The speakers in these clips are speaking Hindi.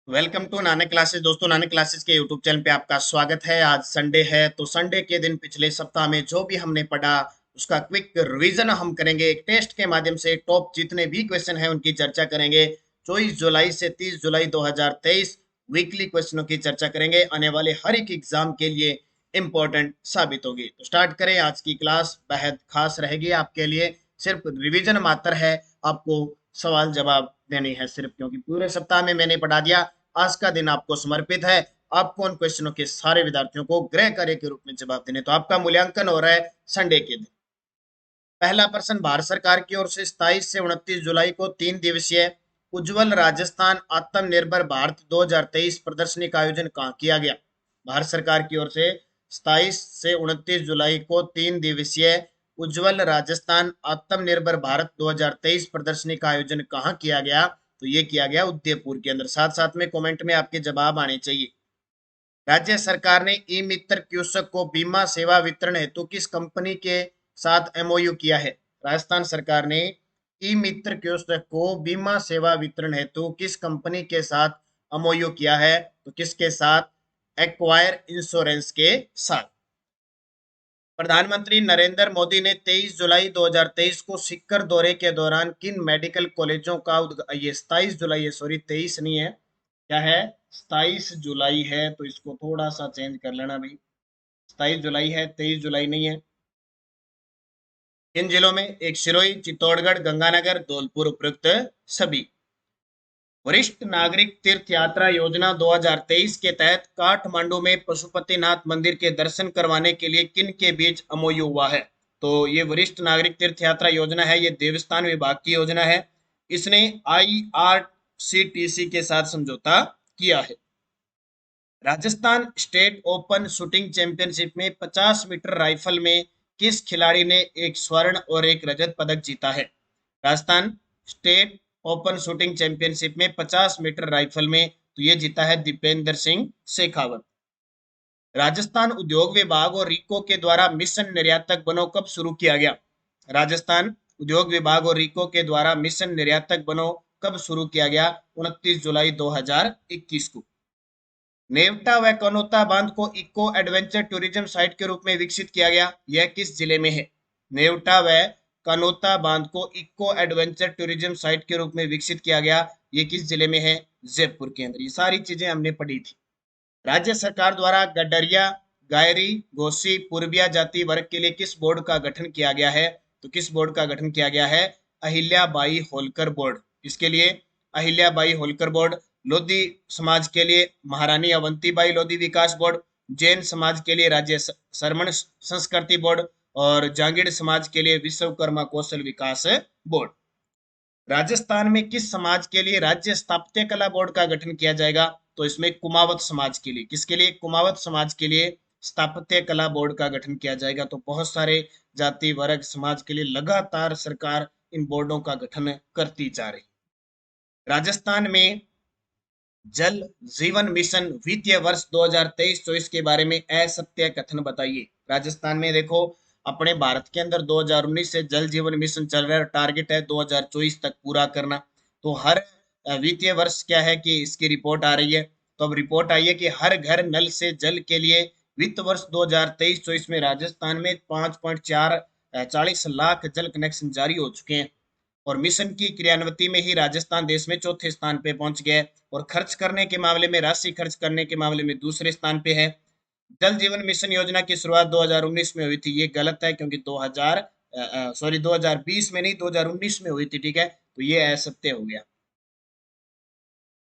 Welcome to Nanak classes. दोस्तों, नानक क्लासेस के यूट्यूब चैनल पे आपका स्वागत है। आज संडे है तो संडे के दिन पिछले सप्ताह में जो भी हमने पढ़ा उसका क्विक रिवीजन हम करेंगे। एक टेस्ट के माध्यम से टॉप जितने भी क्वेश्चन हैं उनकी चर्चा करेंगे। 24 जुलाई से 30 जुलाई 2023 वीकली क्वेश्चनों की चर्चा करेंगे। आने वाले हर एक एग्जाम के लिए इम्पोर्टेंट साबित होगी। तो स्टार्ट करें। आज की क्लास बेहद खास रहेगी आपके लिए। सिर्फ रिवीजन मात्र है, आपको सवाल जवाब देनी है सिर्फ, क्योंकि पूरे सप्ताह में मैंने पढ़ा दिया। आज का दिन आपको समर्पित है। आपको उन क्वेश्चनों के सारे विद्यार्थियों को गृह कार्य के रूप में जवाब देने। तो आपका मूल्यांकन हो रहा है संडे के दिन। पहला प्रश्न, भारत सरकार की ओर से 27 से 29 जुलाई को 3 दिवसीय उज्जवल राजस्थान आत्मनिर्भर भारत 2023 प्रदर्शनी का आयोजन कहाँ किया गया? भारत सरकार की ओर से 27 से 29 जुलाई को 3 दिवसीय उज्जवल राजस्थान आत्मनिर्भर भारत 2023 प्रदर्शनी का आयोजन कहाँ किया गया? तो ये किया गया उदयपुर के अंदर। साथ साथ में कमेंट में आपके जवाब आने चाहिए। राज्य सरकार ने ई मित्र कियोस्क को बीमा सेवा वितरण हेतु किस कंपनी के साथ एमओयू किया है? राजस्थान सरकार ने ई मित्र कियोस्क को बीमा सेवा वितरण हेतु किस कंपनी के साथ एमओयू किया है? तो किसके साथ? एक्वायर इंश्योरेंस के साथ। प्रधानमंत्री नरेंद्र मोदी ने 23 जुलाई 2023 को सिक्कर दौरे के दौरान किन मेडिकल कॉलेजों का ये 27 जुलाई है, सॉरी 23 नहीं है, क्या है? 27 जुलाई है, तो इसको थोड़ा सा चेंज कर लेना भाई। 27 जुलाई है, 23 जुलाई नहीं है। इन जिलों में एक सिरोही, चित्तौड़गढ़, गंगानगर, धौलपुर उपयुक्त सभी। वरिष्ठ नागरिक तीर्थ यात्रा योजना 2023 के तहत काठमांडू में पशुपतिनाथ मंदिर के दर्शन करवाने के लिए किन के बीच एमओयू हुआ है? तो ये वरिष्ठ नागरिक तीर्थ यात्रा योजना है, ये देवस्थान विभाग की योजना है। इसने आईआरसीटीसी के साथ समझौता किया है। Rajasthan state open shooting championship में 50 मीटर राइफल में किस खिलाड़ी ने एक स्वर्ण और एक रजत पदक जीता है? Rajasthan state open shooting championship में 50 मीटर राइफल में तो ये जीता है दीपेंद्र सिंह शेखावत। राजस्थान उद्योग विभाग और रीको के द्वारा मिशन निर्यातक बनो कब शुरू किया गया? राजस्थान उद्योग विभाग और रीको के द्वारा मिशन निर्यातक बनो कब शुरू किया गया? 29 जुलाई 2021 को। नेवटा व कनोता बांध को इको एडवेंचर टूरिज्म साइट के रूप में विकसित किया गया, यह किस जिले में है? नेवटा व कनोता बांध को इको एडवेंचर टूरिज्म साइट के रूप में विकसित किया गया, यह किस जिले में है? जयपुर के अंदर। ये सारी चीजें हमने पढ़ी थी। राज्य सरकार द्वारा गडरिया, गायरी, घोसी, पूर्विया जाति वर्ग के लिए किस बोर्ड का गठन किया गया है? तो किस बोर्ड का गठन किया गया है? अहिल्याबाई होलकर बोर्ड। इसके लिए अहिल्याबाई होलकर बोर्ड। लोधी समाज के लिए महारानी अवंतीबाई लोधी विकास बोर्ड। जैन समाज के लिए राज्य श्रमण संस्कृति बोर्ड। और जांगीड़ समाज के लिए विश्वकर्मा कौशल विकास बोर्ड। राजस्थान में किस समाज के लिए राज्य स्थापत्य कला बोर्ड का गठन किया जाएगा? तो इसमें कुमावत समाज के लिए। किसके लिए? कुमावत समाज के लिए स्थापत्य कला बोर्ड का गठन किया जाएगा। तो बहुत सारे जाति वर्ग समाज के लिए लगातार सरकार इन बोर्डों का गठन करती जा रही। राजस्थान में जल जीवन मिशन वित्तीय वर्ष 2023-24 के बारे में असत्य कथन बताइए। राजस्थान में देखो, अपने भारत के अंदर 2019 से जल जीवन मिशन चल रहा है, टारगेट है 2024 तक पूरा करना। तो हर वित्तीय वर्ष क्या है कि इसकी रिपोर्ट आ रही है। तो अब रिपोर्ट आई है कि हर घर नल से जल के लिए वित्त वर्ष 2023-24 में राजस्थान में 5.40 लाख जल कनेक्शन जारी हो चुके हैं। और मिशन की क्रियान्विति में ही राजस्थान देश में चौथे स्थान पे पहुंच गया है। और खर्च करने के मामले में, राशि खर्च करने के मामले में दूसरे स्थान पे है। जल जीवन मिशन योजना की शुरुआत 2019 में हुई थी, ये गलत है, क्योंकि 2020 में नहीं, 2019 में हुई थी। ठीक है, तो ये असत्य हो गया।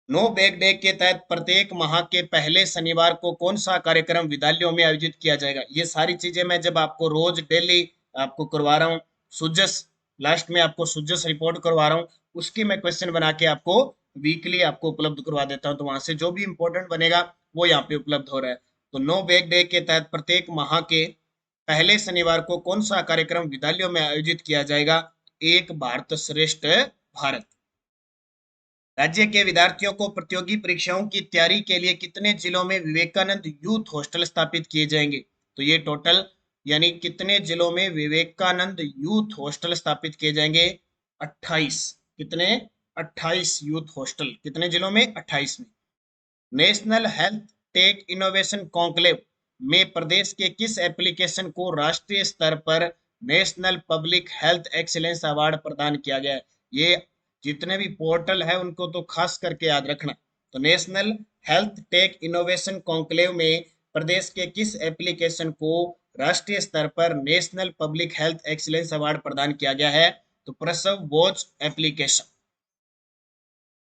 नो बैग डे के तहत प्रत्येक माह के पहले शनिवार को कौन सा कार्यक्रम विद्यालयों में आयोजित किया जाएगा? ये सारी चीजें मैं जब आपको रोज डेली आपको करवा रहा हूँ, सुजस लास्ट में आपको सुजस रिपोर्ट करवा रहा हूँ, उसकी मैं क्वेश्चन बना के आपको वीकली आपको उपलब्ध करवा देता हूँ। तो वहां से जो भी इंपॉर्टेंट बनेगा वो यहाँ पे उपलब्ध हो रहा है। तो नो बैग डे के तहत प्रत्येक माह के पहले शनिवार को कौन सा कार्यक्रम विद्यालयों में आयोजित किया जाएगा? एक भारत श्रेष्ठ भारत। राज्य के विद्यार्थियों को प्रतियोगी परीक्षाओं की तैयारी के लिए कितने जिलों में विवेकानंद यूथ हॉस्टल स्थापित किए जाएंगे? तो ये टोटल यानी कितने जिलों में विवेकानंद यूथ हॉस्टल स्थापित किए जाएंगे? 28। कितने? 28 यूथ हॉस्टल। कितने जिलों में? 28 में। National health tech innovation conclave में प्रदेश के किस एप्लीकेशन को राष्ट्रीय स्तर पर national public health excellence award प्रदान किया गया है? ये जितने भी पोर्टल है उनको तो खास करके याद रखना। तो national health tech innovation conclave में प्रदेश के किस एप्लीकेशन को राष्ट्रीय स्तर पर national public health excellence award प्रदान किया गया है? तो प्रसव वॉच एप्लीकेशन।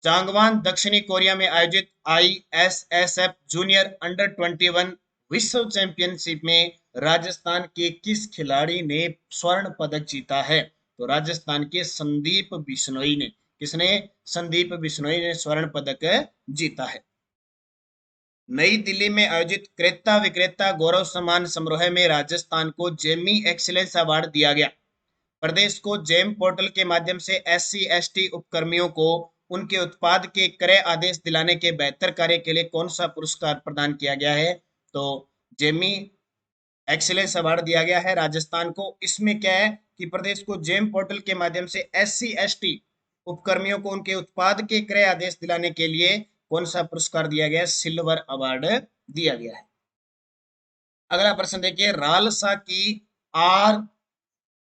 चांगवान दक्षिणी कोरिया में आयोजित आईएसएसएफ जूनियर अंडर 21 विश्व चैंपियनशिप में राजस्थान के किस खिलाड़ी ने स्वर्ण पदक जीता है? तो राजस्थान के संदीप बिश्नोई ने। किसने? संदीप बिश्नोई ने स्वर्ण पदक जीता है। नई दिल्ली में आयोजित क्रेता विक्रेता गौरव सम्मान समारोह में राजस्थान को जेमी एक्सीलेंस अवार्ड दिया गया। प्रदेश को जेम पोर्टल के माध्यम से SC ST उपकर्मियों को उनके उत्पाद के क्रय आदेश दिलाने के बेहतर कार्य के लिए कौन सा पुरस्कार प्रदान किया गया है? तो जेमी एक्सीलेंस अवार्ड दिया गया है राजस्थान को। इसमें क्या है कि प्रदेश को जेम पोर्टल के माध्यम से SC ST उपकर्मियों को उनके उत्पाद के क्रय आदेश दिलाने के लिए कौन सा पुरस्कार दिया गया है? सिल्वर अवार्ड दिया गया है। अगला प्रश्न देखिए, रालसा की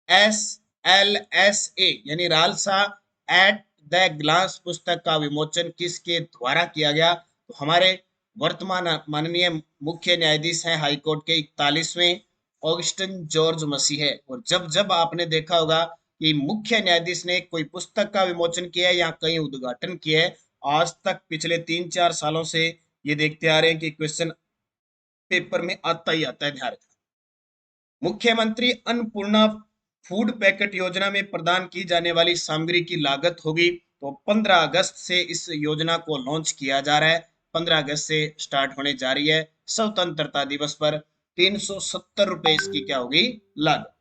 RSLSA यानी रालसा एट द ग्लास पुस्तक का विमोचन किसके द्वारा किया गया? तो हमारे वर्तमान माननीय मुख्य न्यायाधीश हैं हाईकोर्ट के 41वें ऑगस्टिन जॉर्ज मसीह है। और जब जब आपने देखा होगा कि मुख्य न्यायाधीश ने कोई पुस्तक का विमोचन किया है या कहीं उद्घाटन किया है, आज तक पिछले 3-4 सालों से ये देखते आ रहे हैं कि क्वेश्चन पेपर में आता ही आता है, ध्यान रखना। मुख्यमंत्री अन्नपूर्णा फूड पैकेट योजना में प्रदान की जाने वाली सामग्री की लागत होगी। तो 15 अगस्त से इस योजना को लॉन्च किया जा रहा है। 15 अगस्त से स्टार्ट होने जा रही है। स्वतंत्रता दिवस पर 370 रुपए इसकी क्या होगी? लागत।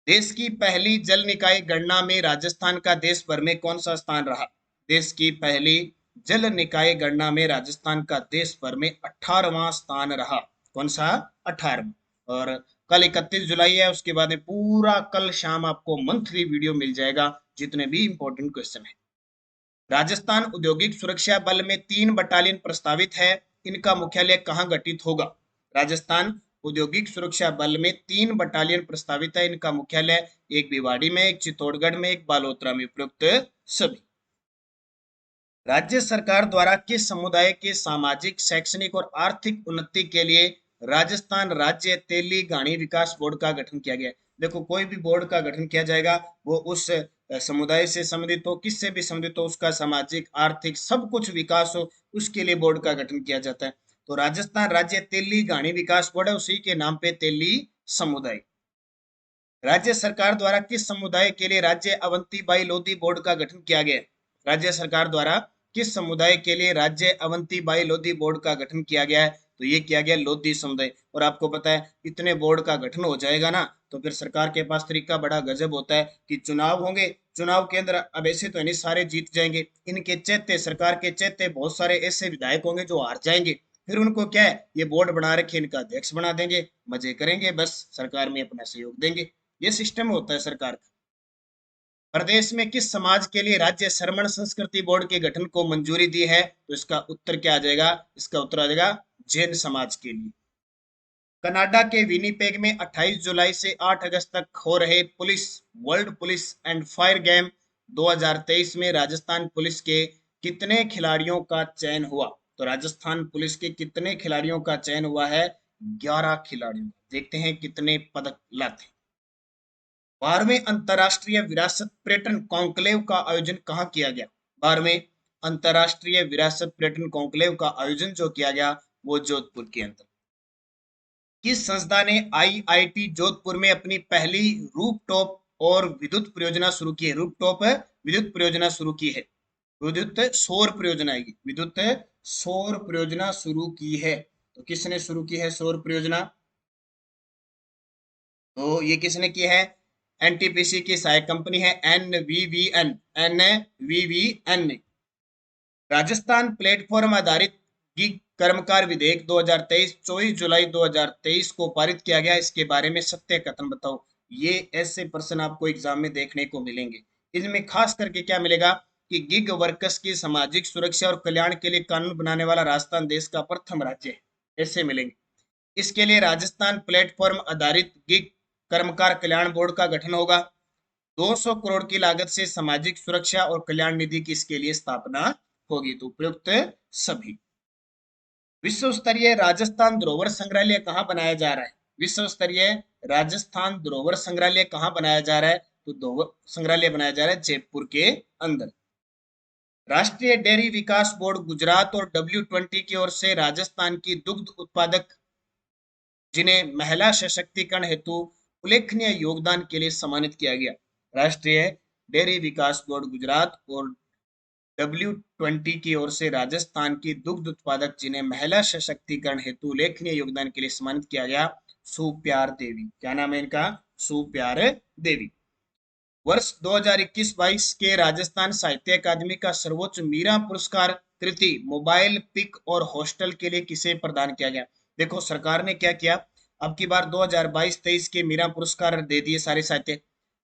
देश की पहली जल निकाय गणना में राजस्थान का देश भर में कौन सा स्थान रहा? देश की पहली जल निकाय गणना में राजस्थान का देश भर में 18वां स्थान रहा। कौन सा? 18वां। और कल 31 जुलाई है, उसके बाद में पूरा कल शाम आपको मंथली वीडियो मिल जाएगा जितने भी इंपॉर्टेंट क्वेश्चन है। राजस्थान औद्योगिक सुरक्षा बल में 3 बटालियन प्रस्तावित है। इनका मुख्यालय कहाँ गठित होगा? राजस्थान औद्योगिक सुरक्षा बल में 3 बटालियन प्रस्तावित है। इनका मुख्यालय एक भिवाड़ी में, एक चित्तौड़गढ़ में, एक बालोतरा में, उपयुक्त सभी। राज्य सरकार द्वारा किस समुदाय के सामाजिक, शैक्षणिक और आर्थिक उन्नति के लिए राजस्थान राज्य तेली घाणी विकास बोर्ड का गठन किया गया है? देखो, कोई भी बोर्ड का गठन किया जाएगा वो उस समुदाय से संबंधित हो, किससे भी संबंधित हो, उसका सामाजिक, आर्थिक सब कुछ विकास हो, उसके लिए बोर्ड का गठन किया जाता है। तो राजस्थान राज्य तेली घाणी विकास बोर्ड है, उसी के नाम पे तेली समुदाय। राज्य सरकार द्वारा किस समुदाय के लिए राज्य अवंतीबाई लोधी बोर्ड का गठन किया गया? राज्य सरकार द्वारा किस समुदाय के लिए राज्य अवंतीबाई लोधी बोर्ड का गठन किया गया है? तो ये किया गया लोधी समुदाय। और आपको पता है इतने बोर्ड का गठन हो जाएगा ना, तो फिर सरकार के पास तरीका बड़ा गजब होता है कि चुनाव होंगे, चुनाव के अंदर अब ऐसे तो नहीं सारे जीत जाएंगे, इनके चैते, सरकार के चैते बहुत सारे ऐसे विधायक होंगे जो हार जाएंगे। फिर उनको क्या है, ये बोर्ड बना रखे, इनका अध्यक्ष बना देंगे, मजे करेंगे, बस सरकार में अपना सहयोग देंगे। ये सिस्टम होता है सरकार का। प्रदेश में किस समाज के लिए राज्य श्रमण संस्कृति बोर्ड के गठन को मंजूरी दी है? तो इसका उत्तर क्या आ जाएगा? इसका उत्तर आ जाएगा जैन समाज के लिए। कनाडा के विनीपेग में 28 जुलाई से 8 अगस्त तक हो रहे police world police and fire game 2023 में राजस्थान पुलिस के कितने खिलाड़ियों का चयन हुआ? तो राजस्थान पुलिस के कितने खिलाड़ियों का चयन हुआ है? 11 खिलाड़ियों। देखते हैं कितने पदक लाते हैं। 12वें अंतर्राष्ट्रीय विरासत पर्यटन कॉन्क्लेव का आयोजन कहाँ किया गया? 12वें अंतर्राष्ट्रीय विरासत पर्यटन कॉन्क्लेव का आयोजन जो किया गया वो जोधपुर के अंदर। किस संस्था ने IIT जोधपुर में अपनी पहली रूफटॉप और विद्युत परियोजना शुरू की है? रूफटॉप विद्युत परियोजना शुरू की है। विद्युत सौर परियोजना है, विद्युत सौर परियोजना शुरू की है। तो किसने शुरू की है सौर परियोजना? तो ये किसने की है? NTPC की सहायक कंपनी है NVVN। NVVN ने राजस्थान प्लेटफॉर्म आधारित गिग कर्मकार विधेयक 2023 24 जुलाई 2023 को पारित किया गया। इसके बारे में सत्य कथन बताओ। ये ऐसे प्रश्न आपको एग्जाम में देखने को मिलेंगे। इनमें खास करके क्या मिलेगा कि गिग वर्कर्स की सामाजिक सुरक्षा और कल्याण के लिए कानून बनाने वाला राजस्थान देश का प्रथम राज्य है। ऐसे मिलेंगे। इसके लिए राजस्थान प्लेटफॉर्म आधारित गिग कर्मकार कल्याण बोर्ड का गठन होगा। 200 करोड़ की लागत से सामाजिक सुरक्षा और कल्याण निधि की इसके लिए स्थापना होगी। तो उपयुक्त सभी। विश्व स्तरीय राजस्थान धरोहर संग्रहालय कहाँ बनाया जा रहा है? विश्व स्तरीय राजस्थान धरोहर संग्रहालय कहाँ बनाया जा रहा है? तो धरोहर संग्रहालय बनाया जा रहा है जयपुर के अंदर। राष्ट्रीय डेयरी विकास बोर्ड गुजरात और W20 की ओर से राजस्थान की दुग्ध उत्पादक जिन्हें महिला सशक्तिकरण हेतु उल्लेखनीय योगदान के लिए सम्मानित किया गया। राष्ट्रीय डेयरी विकास बोर्ड गुजरात और W20 की ओर से राजस्थान की दुग्ध उत्पादक जिन्हें महिला सशक्तिकरण हेतु उल्लेखनीय योगदान के लिए सम्मानित किया गया। सुप्यार देवी। क्या नाम है इनका? सुप्यार देवी। वर्ष 2021-22 के राजस्थान साहित्य अकादमी का सर्वोच्च मीरा पुरस्कार कृति मोबाइल पिक और हॉस्टल के लिए किसे प्रदान किया गया? देखो सरकार ने क्या किया, अब की बार 2022-23 के मीरा पुरस्कार दे दिए सारे साहित्य।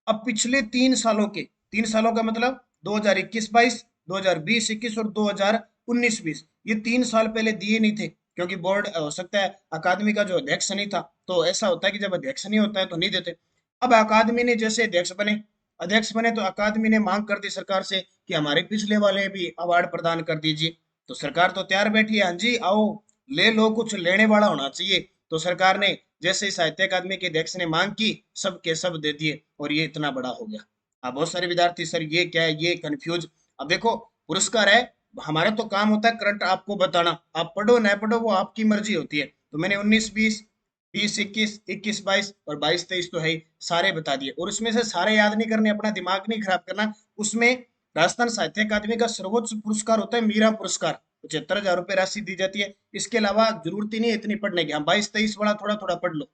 अब पिछले 3 सालों के, 3 सालों का मतलब 2021-22, 2020-21 और 2019-20, ये 3 साल पहले दिए नहीं थे क्योंकि बोर्ड हो सकता है अकादमी का जो अध्यक्ष नहीं था, तो ऐसा होता है कि जब अध्यक्ष नहीं होता है तो नहीं देते। अब अकादमी ने जैसे अध्यक्ष बने तो अकादमी ने मांग कर दी सरकार से कि हमारे पिछले वाले भी अवार्ड प्रदान कर दीजिए। तो सरकार तो तैयार बैठी है, हाँ जी आओ ले लो, कुछ लेने वाला होना चाहिए। तो सरकार ने जैसे ही साहित्य अकादमी के अध्यक्ष ने मांग की, सब के सब दे दिए और ये इतना बड़ा हो गया। अब बहुत सारे विद्यार्थी सर ये क्या है, ये कंफ्यूज। अब देखो पुरस्कार है, हमारा तो काम होता है करंट आपको बताना, आप पढ़ो ना पढ़ो वो आपकी मर्जी होती है। तो मैंने 19-20, 20-21, 21-22 और 22-23 तो है ही, सारे बता दिए। और उसमें से सारे याद नहीं करने, अपना दिमाग नहीं खराब करना। उसमें राजस्थान साहित्य अकादमी का सर्वोच्च पुरस्कार होता है मीरा पुरस्कार, 75,000 रुपये राशि दी जाती है। इसके अलावा जरूरत ही नहीं है इतनी पढ़ने की। हम 22-23 वाला थोड़ा थोड़ा पढ़ लो,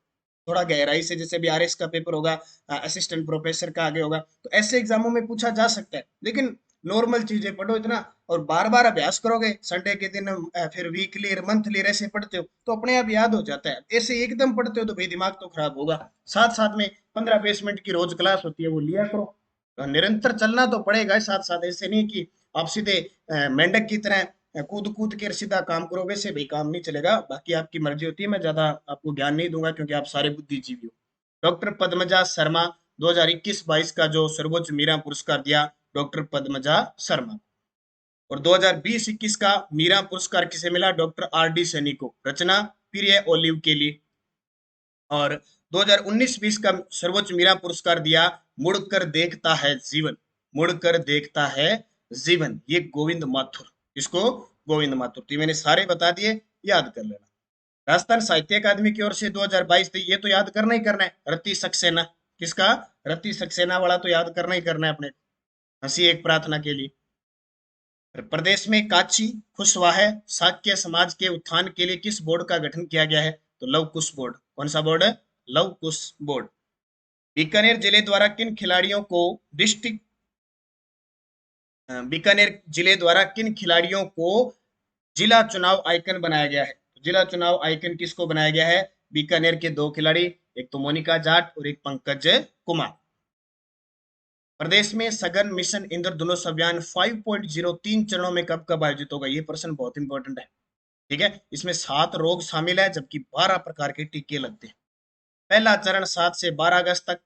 थोड़ा गहराई से, जैसे भी RS का पेपर होगा, असिस्टेंट प्रोफेसर का आगे होगा, तो ऐसे एग्जामों में पूछा जा सकता है। लेकिन नॉर्मल चीजें पढ़ो इतना, और बार बार अभ्यास करोगे, संडे के दिन फिर वीकली मंथली ऐसे पढ़ते हो तो अपने आप याद हो जाता है। ऐसे एकदम पढ़ते हो तो भाई दिमाग तो खराब होगा। साथ साथ में 15-20 मिनट की रोज क्लास होती है, वो लिया करो। तो निरंतर चलना तो पड़ेगा साथ साथ, ऐसे नहीं कि आप सीधे मेंढक की तरह कूद कूद के सीधा काम करो, वैसे भी काम नहीं चलेगा। बाकी आपकी मर्जी होती है, मैं ज्यादा आपको ज्ञान नहीं दूंगा क्योंकि आप सारे बुद्धिजीवी हो। डॉक्टर पद्मजा शर्मा 2021-22 का जो सर्वोच्च मीरा पुरस्कार दिया डॉक्टर पद्मजा शर्मा। और 2020-21 का मीरा पुरस्कार किसे मिला? डॉक्टर R D सैनी को, रचना प्रिय ओलिव के लिए। और 2019-20 का सर्वोच्च मीरा पुरस्कार दिया मुड़कर देखता है जीवन, मुड़कर देखता है जीवन, ये गोविंद माथुर। इसको गोविंद माथुर। तो मैंने सारे बता दिए, याद कर लेना। राजस्थान साहित्य अकादमी की ओर से 2022 ये तो याद करना ही करना है, रति सक्सेना। किसका? रति सक्सेना वाला तो याद करना ही करना है अपने। हंसी एक प्रार्थना के लिए। प्रदेश में काची खुशवाह शाक्य समाज के उत्थान के लिए किस बोर्ड का गठन किया गया है? तो लव कुश बोर्ड। कौन सा बोर्ड है? लव कुश बोर्ड। बीकानेर जिले द्वारा किन खिलाड़ियों को डिस्ट्रिक्ट बीकानेर जिले द्वारा किन खिलाड़ियों को जिला चुनाव आइकन बनाया गया है? तो जिला चुनाव आइकन किसको बनाया गया है? बीकानेर के 2 खिलाड़ी, एक तो मोनिका जाट और एक पंकज कुमार। प्रदेश में सघन मिशन इंद्रधनुष अभियान 5.0 3 चरणों में कब कब आयोजित होगा? ये प्रश्न बहुत इंपॉर्टेंट है। ठीक है, इसमें 7 रोग शामिल है जबकि 12 प्रकार के टीके लगते हैं। पहला चरण 7 से 12 अगस्त तक,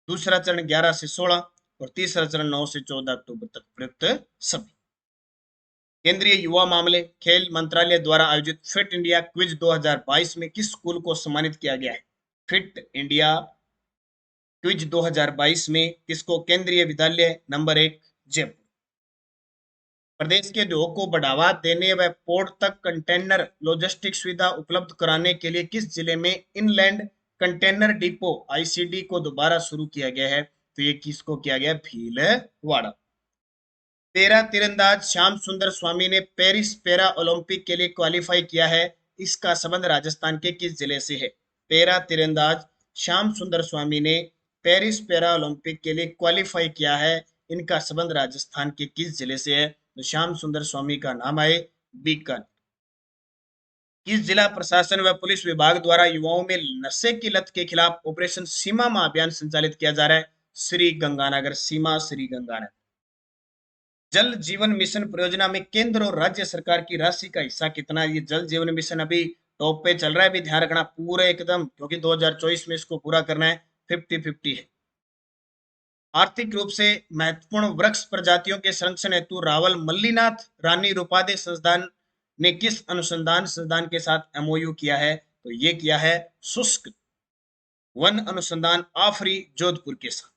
दूसरा चरण 11 से 16 और तीसरा चरण 9 से 14 अक्टूबर तक। प्रयुक्त सभी। केंद्रीय युवा मामले खेल मंत्रालय द्वारा आयोजित फिट इंडिया क्विज 2022 में किस स्कूल को सम्मानित किया गया है? फिट इंडिया क्विज 2022 में किसको? केंद्रीय विद्यालय नंबर 1 जयपुर। प्रदेश के उद्योग को बढ़ावा देने व पोर्ट तक कंटेनर लॉजिस्टिक सुविधा उपलब्ध कराने के लिए किस जिले में इनलैंड कंटेनर डिपो ICD को दोबारा शुरू किया गया है? तो ये किसको किया गया? भीलवाड़ा। पैरा तीरंदाज श्याम सुंदर स्वामी ने पेरिस पैरा ओलंपिक के लिए क्वालिफाई किया है, इसका संबंध राजस्थान के किस जिले से है? पैरा तीरंदाज श्याम सुंदर स्वामी ने पेरिस पैरा ओलंपिक के लिए क्वालिफाई किया है, इनका संबंध राजस्थान के किस जिले से है? तो श्याम सुंदर स्वामी का नाम है बीकानेर। किस जिला प्रशासन व पुलिस विभाग द्वारा युवाओं में नशे की लत के खिलाफ ऑपरेशन सीमा माह अभियान संचालित किया जा रहा है? श्री गंगानगर, सीमा श्री गंगानगर। जल जीवन मिशन परियोजना में केंद्र और राज्य सरकार की राशि का हिस्सा कितना है? ये जल जीवन मिशन अभी टॉप पे चल रहा है, अभी ध्यान रखना पूरे एकदम, क्योंकि 2024 में इसको पूरा करना है। 50-50 है। आर्थिक रूप से महत्वपूर्ण वृक्ष प्रजातियों के संरक्षण हेतु रावल मल्लीनाथ रानी रुपादे संस्थान ने किस अनुसंधान संस्थान के साथ एमओयू किया है? तो ये किया है शुष्क वन अनुसंधान आफरी जोधपुर के साथ।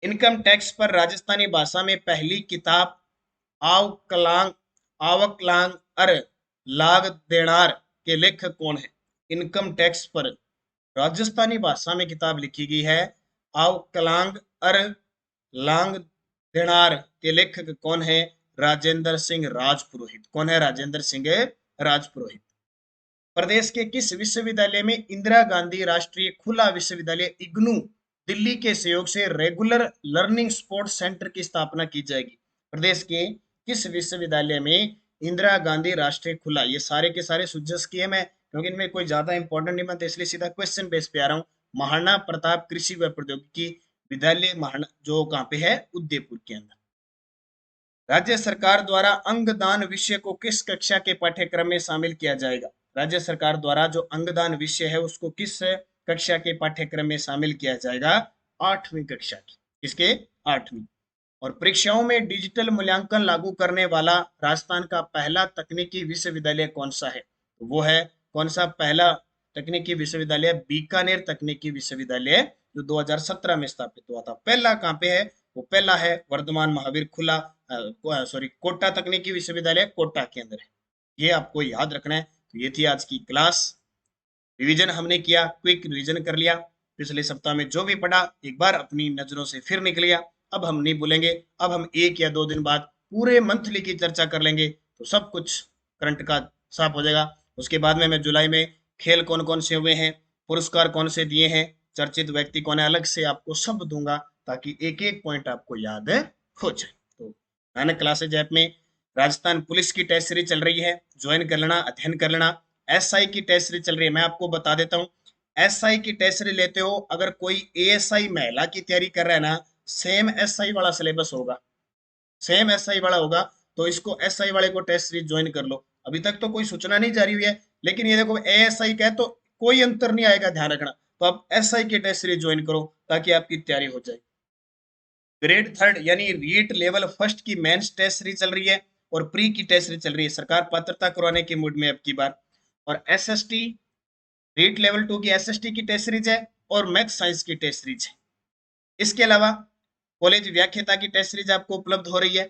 इनकम टैक्स पर राजस्थानी भाषा में पहली किताब आवकलांग आवकलांग अर लाग देणार के लेखक कौन है? इनकम टैक्स पर राजस्थानी भाषा में किताब लिखी गई है आवकलांग अर लांग देणार के लेखक कौन है? राजेंद्र सिंह राजपुरोहित। कौन है? राजेंद्र सिंह राजपुरोहित। प्रदेश के किस विश्वविद्यालय में इंदिरा गांधी राष्ट्रीय खुला विश्वविद्यालय इग्नू दिल्ली के सहयोग से रेगुलर लर्निंग स्पोर्ट्स सेंटर की स्थापना की जाएगी? प्रदेश के किस विश्वविद्यालय में इंदिरा गांधी राष्ट्रीय खुला, ये सारे के सारे सुजस्ट किए मैं क्योंकि इनमें कोई ज्यादा इंपॉर्टेंट नहीं बनते, इसलिए सीधा क्वेश्चन बेस पे आ रहा हूँ। महाराणा प्रताप कृषि व प्रौद्योगिकी विद्यालय महाराणा जो कहाँ पे है? उदयपुर के अंदर। राज्य सरकार द्वारा अंगदान विषय को किस कक्षा के पाठ्यक्रम में शामिल किया जाएगा? राज्य सरकार द्वारा जो अंगदान विषय है उसको किस कक्षा के पाठ्यक्रम में शामिल किया जाएगा? 8वीं कक्षा की। किसके? 8वीं। और परीक्षाओं में डिजिटल मूल्यांकन लागू करने वाला राजस्थान का पहला तकनीकी विश्वविद्यालय कौन सा है? तो वो है कौन सा पहला तकनीकी विश्वविद्यालय? बीकानेर तकनीकी विश्वविद्यालय जो 2017 में स्थापित हुआ था। पहला कहाँ पे है? वो पहला है वर्धमान महावीर खुला कोटा तकनीकी विश्वविद्यालय कोटा के अंदर है। ये आपको याद रखना है। तो ये थी आज की क्लास। रिवीजन हमने किया, क्विक रिवीजन कर लिया। पिछले सप्ताह में जो भी पढ़ा एक बार अपनी नजरों से फिर निकल गया। अब हम नहीं भूलेंगे, अब हम 1 या 2 दिन बाद पूरे मंथली की चर्चा कर लेंगे, तो सब कुछ करंट का साफ हो जाएगा। उसके बाद में मैं जुलाई में खेल कौन कौन से हुए हैं, पुरस्कार कौन से दिए हैं, चर्चित व्यक्ति कौन है, अलग से आपको सब दूंगा ताकि एक एक पॉइंट आपको याद हो जाए। तो नानक क्लासेज ऐप में राजस्थान पुलिस की टेस्ट सीरीज चल रही है, ज्वाइन कर लेना, अध्ययन कर लेना। एसआई की टेस्ट सीरीज चल रही है, मैं आपको बता देता हूँ। एसआई की टेस्ट सीरीज लेते हो, अगर कोई एएसआई महिला की तैयारी कर रहा है ना, सेम एसआई वाला सिलेबस होगा, सेम एसआई वाला होगा, तो इसको एसआई वाले को टेस्ट सीरीज ज्वाइन कर लो। अभी तक तो कोई सूचना नहीं जारी हुई है, लेकिन ये देखो एएसआई का है तो कोई अंतर नहीं आएगा, ध्यान रखना। तो आप एसआई की टेस्ट सीरीज ज्वाइन करो ताकि आपकी तैयारी हो जाए। ग्रेड 3 यानी रीट लेवल फर्स्ट की मेंस टेस्ट सीरीज चल रही है और प्री की टेस्ट सीरीज चल रही है। सरकार पात्रता करवाने के मूड में अब की बार। और एसएसटी रीट लेवल 2 की एसएसटी की टेस्ट सीरीज है और मैथ्स साइंस की टेस्ट सीरीज है। इसके अलावा कॉलेज व्याख्याता की टेस्ट सीरीज आपको उपलब्ध हो रही है।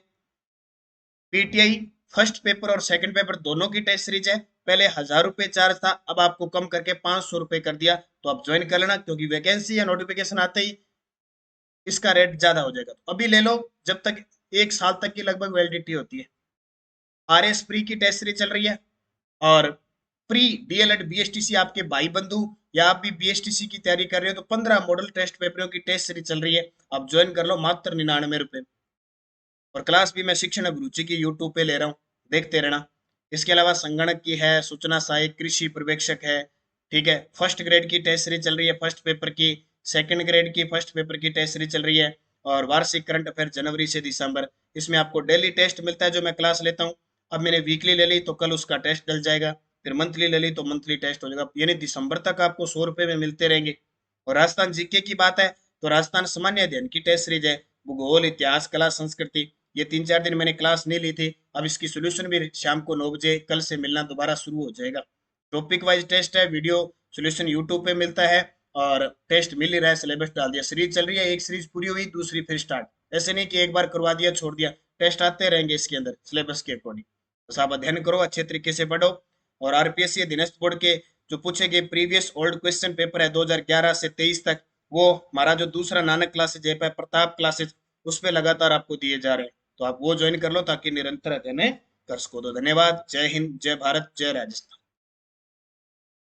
पीटीआई फर्स्ट पेपर और सेकंड पेपर दोनों की टेस्ट सीरीज है। पहले 1000 रुपए चार्ज था, अब आपको कम करके 500 रुपए कर दिया, तो आप ज्वाइन कर लेना क्योंकि वैकेंसी या नोटिफिकेशन आते ही इसका रेट ज्यादा हो जाएगा। तो अभी ले लो, जब तक 1 साल तक की लगभग वैलिडिटी होती है। आरएस प्री की टेस्ट सीरीज चल रही है और प्री डीएलएड बीएसटीसी आपके भाई बंधु या आप भी बीएसटीसी की तैयारी कर रहे हो तो 15 मॉडल टेस्ट पेपरों की टेस्ट सीरीज चल रही है, आप ज्वाइन कर लो मात्र 99 रुपए। और क्लास भी मैं शिक्षण अभिरुचि की यूट्यूब पे ले रहा हूँ, देखते रहना। इसके अलावा संगणक की है, सूचना सहायक, कृषि पर्यवेक्षक है, ठीक है। फर्स्ट ग्रेड की टेस्ट सीरीज चल रही है, फर्स्ट पेपर की, सेकंड ग्रेड की फर्स्ट पेपर की टेस्ट सीरीज चल रही है। और वार्षिक करंट अफेयर जनवरी से दिसंबर, इसमें आपको डेली टेस्ट मिलता है जो मैं क्लास लेता हूँ। अब मैंने वीकली ले ली तो कल उसका टेस्ट डल जाएगा, फिर मंथली ले ली तो मंथली टेस्ट हो जाएगा, यानी दिसंबर तक आपको 100 रुपए में मिलते रहेंगे। और राजस्थान जीके की बात है तो राजस्थान सामान्य अध्ययन की टेस्ट सीरीज है, भूगोल, इतिहास, कला, संस्कृति। ये 3-4 दिन मैंने क्लास नहीं ली थी, अब इसकी सोल्यूशन भी शाम को 9 बजे कल से मिलना दोबारा शुरू हो जाएगा। टॉपिक वाइज टेस्ट है, वीडियो सोल्यूशन यूट्यूब पे मिलता है और टेस्ट मिल ही रहा है, सिलेबस डाल दिया, सीरीज चल रही है, एक सीरीज पूरी हुई दूसरी फिर स्टार्ट। ऐसे नहीं कि एक बार करवा दिया छोड़ दिया, टेस्ट आते रहेंगे इसके अंदर सिलेबस के अकॉर्डिंग। बस आप अध्ययन करो, अच्छे तरीके से पढ़ो। और आरपीएससी अधीनस्थ बोर्ड के जो पूछे गए प्रीवियस ओल्ड क्वेश्चन पेपर है 2011 से 23 तक, वो हमारा जो दूसरा नानक क्लासेज है प्रताप क्लासेज, उस पर लगातार आपको दिए जा रहे हैं, तो आप वो ज्वाइन कर लो ताकि निरंतर अध्ययन कर सको। तो धन्यवाद। जय हिंद, जय भारत, जय राजस्थान।